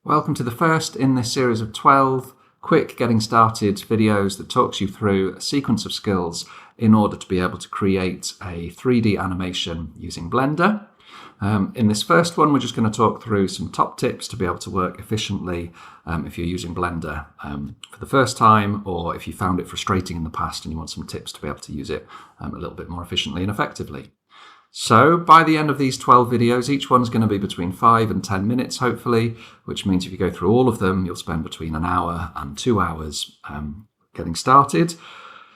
Welcome to the first in this series of 12 quick getting started videos that talks you through a sequence of skills in order to be able to create a 3D animation using Blender. In this first one, we're just going to talk through some top tips to be able to work efficiently if you're using Blender for the first time, or if you found it frustrating in the past and you want some tips to be able to use it a little bit more efficiently and effectively. So by the end of these 12 videos, each one's going to be between 5 and 10 minutes, hopefully, which means if you go through all of them, you'll spend between an hour and 2 hours getting started.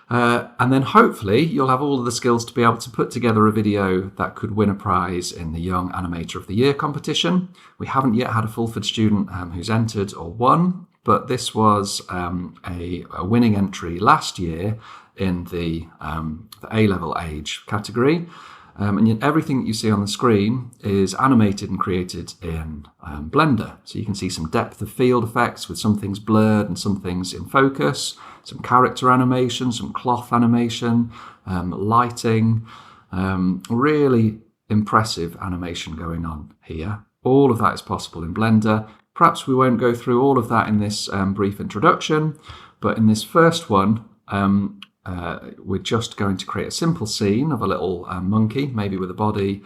And then hopefully you'll have all of the skills to be able to put together a video that could win a prize in the Young Animator of the Year competition. We haven't yet had a Fulford student who's entered or won, but this was a winning entry last year in the A-level age category. And everything that you see on the screen is animated and created in Blender. So you can see some depth of field effects with some things blurred and some things in focus, some character animation, some cloth animation, lighting, really impressive animation going on here. All of that is possible in Blender. Perhaps we won't go through all of that in this brief introduction, but in this first one, we're just going to create a simple scene of a little monkey, maybe with a body,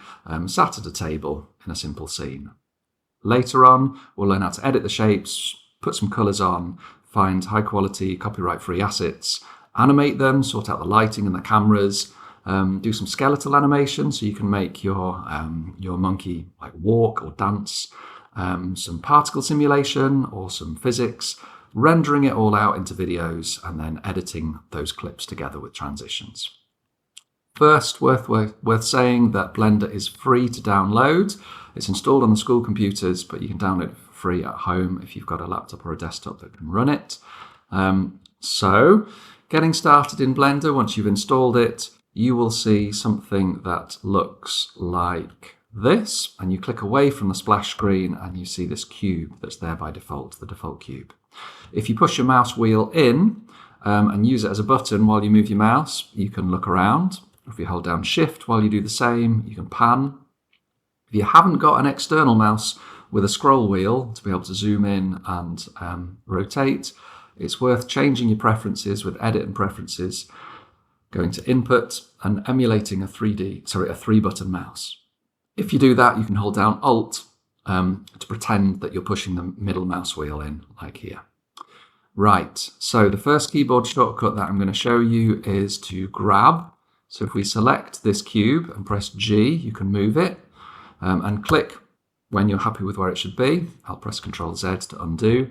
sat at a table in a simple scene. Later on, we'll learn how to edit the shapes, put some colours on, find high quality, copyright-free assets, animate them, sort out the lighting and the cameras, do some skeletal animation so you can make your monkey like walk or dance, some particle simulation or some physics, rendering it all out into videos and then editing those clips together with transitions. First, worth saying that Blender is free to download. It's installed on the school computers, but you can download it for free at home if you've got a laptop or a desktop that can run it. So, getting started in Blender, once you've installed it, you will see something that looks like this, and you click away from the splash screen and you see this cube that's there by default, the default cube. If you push your mouse wheel in and use it as a button while you move your mouse, you can look around. If you hold down Shift while you do the same, you can pan. If you haven't got an external mouse with a scroll wheel to be able to zoom in and rotate, it's worth changing your preferences with Edit and Preferences, going to Input and emulating a 3-button mouse. If you do that, you can hold down Alt to pretend that you're pushing the middle mouse wheel in, like here. Right, so the first keyboard shortcut that I'm going to show you is to grab. So if we select this cube and press G, you can move it and click when you're happy with where it should be. I'll press Ctrl Z to undo.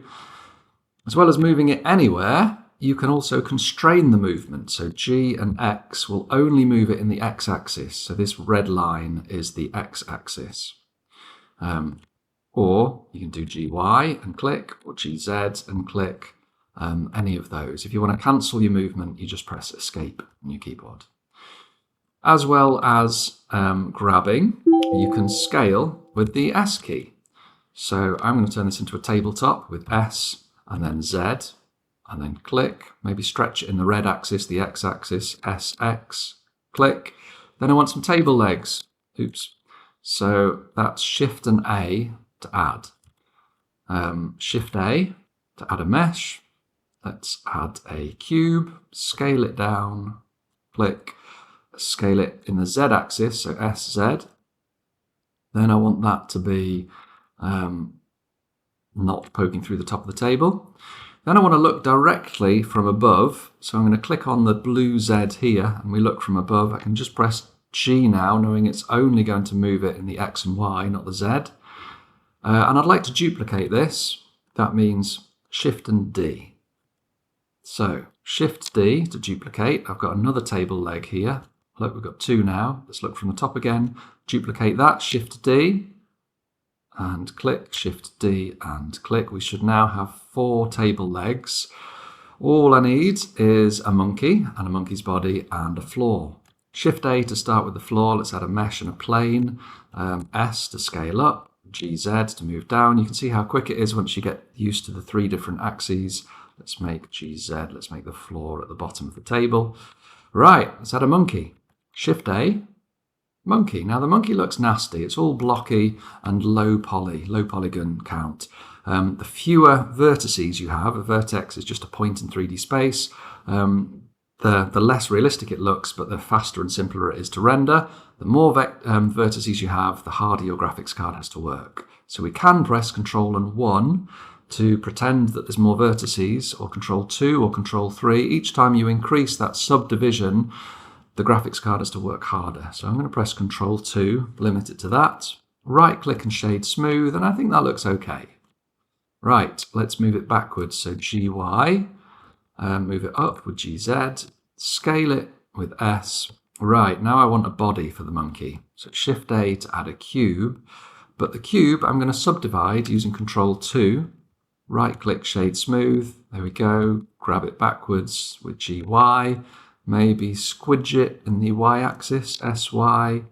As well as moving it anywhere, you can also constrain the movement. So G and X will only move it in the X-axis. So this red line is the X-axis. Or you can do GY and click, or GZ and click, any of those. If you want to cancel your movement, you just press Escape on your keyboard. As well as grabbing, you can scale with the S key. So I'm going to turn this into a tabletop with S and then Z, and then click, maybe stretch it in the red axis, the X-axis, SX, click. Then I want some table legs. Oops. So that's Shift and A to add. Shift A to add a mesh. Let's add a cube, scale it down, click, scale it in the Z axis, so SZ. Then I want that to be not poking through the top of the table. Then I want to look directly from above, so I'm going to click on the blue Z here, and we look from above. I can just press G now, knowing it's only going to move it in the X and Y, not the Z. And I'd like to duplicate this. That means Shift and D. So Shift D to duplicate. I've got another table leg here. Look, we've got two now. Let's look from the top again. Duplicate that, Shift D, and click, Shift D and click. We should now have 4 table legs. All I need is a monkey and a monkey's body and a floor. Shift A to start with the floor. Let's add a mesh and a plane. S to scale up. GZ to move down. You can see how quick it is once you get used to the 3 different axes. Let's make GZ. Let's make the floor at the bottom of the table. Right, let's add a monkey. Shift A monkey. Now the monkey looks nasty. It's all blocky and low polygon count. The fewer vertices you have, a vertex is just a point in 3D space, the less realistic it looks, but the faster and simpler it is to render. The more vertices you have, the harder your graphics card has to work. So we can press Ctrl and 1 to pretend that there's more vertices, or Ctrl 2 or Ctrl 3. Each time you increase that subdivision, the graphics card has to work harder. So I'm going to press Ctrl 2, limit it to that. Right click and shade smooth, and I think that looks okay. Right, let's move it backwards. So GY, move it up with GZ, scale it with S. Right, now I want a body for the monkey. So Shift A to add a cube, but the cube I'm going to subdivide using Ctrl 2, right click shade smooth, there we go, grab it backwards with GY, maybe squidge it in the y-axis, SY,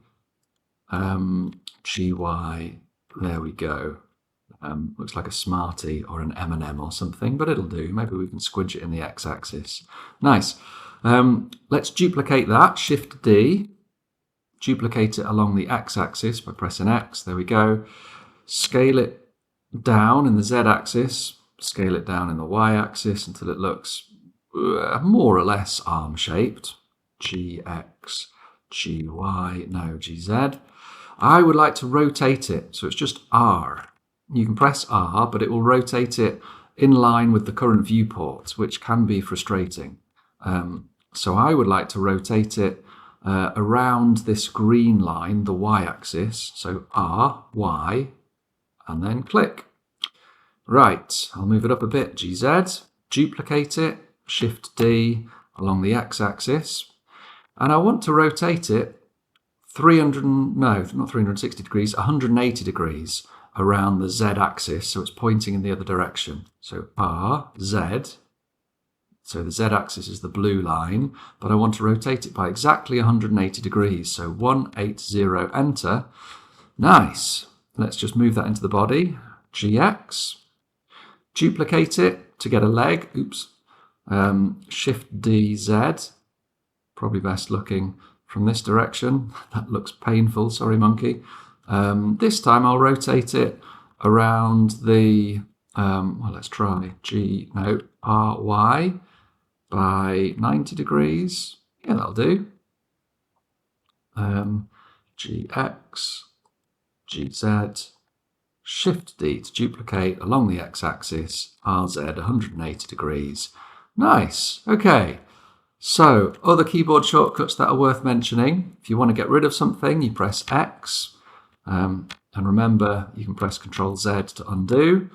GY, there we go. Looks like a Smartie or an M&M or something, but it'll do. Maybe we can squidge it in the x-axis. Nice. Let's duplicate that, Shift D, duplicate it along the x-axis by pressing X, there we go. Scale it down in the z-axis, scale it down in the y-axis until it looks more or less arm-shaped. GX, GY, no, GZ. I would like to rotate it, so it's just R. You can press R, but it will rotate it in line with the current viewport, which can be frustrating. So I would like to rotate it around this green line, the y-axis. So R, Y, and then click. Right, I'll move it up a bit, GZ, duplicate it, Shift D along the x-axis, and I want to rotate it 180 degrees, 180 degrees around the z-axis, so it's pointing in the other direction. So R, Z, so the z-axis is the blue line, but I want to rotate it by exactly 180 degrees, so 180, enter. Nice. Let's just move that into the body, GX, duplicate it to get a leg, oops, Shift D, Z, probably best looking from this direction. That looks painful, sorry monkey. This time I'll rotate it around the, well, let's try RY by 90 degrees. Yeah, that'll do. GX, GZ, Shift D to duplicate along the x-axis, RZ 180 degrees. Nice, okay. So, other keyboard shortcuts that are worth mentioning. If you want to get rid of something, you press X. And remember, you can press Ctrl Z to undo.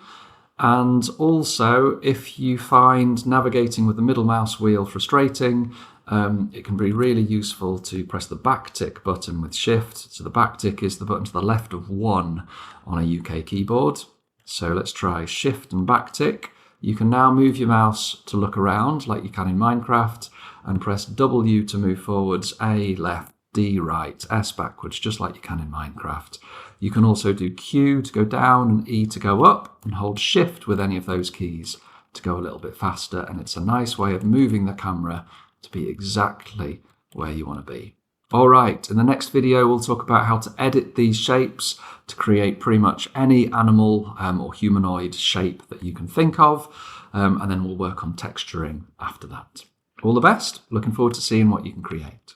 And also, if you find navigating with the middle mouse wheel frustrating, it can be really useful to press the backtick button with Shift. So the backtick is the button to the left of 1 on a UK keyboard. So let's try Shift and backtick. You can now move your mouse to look around like you can in Minecraft, and press W to move forwards, A left, D right, S backwards, just like you can in Minecraft. You can also do Q to go down and E to go up, and hold Shift with any of those keys to go a little bit faster, and it's a nice way of moving the camera to be exactly where you want to be. All right, in the next video we'll talk about how to edit these shapes to create pretty much any animal or humanoid shape that you can think of, and then we'll work on texturing after that. All the best, looking forward to seeing what you can create.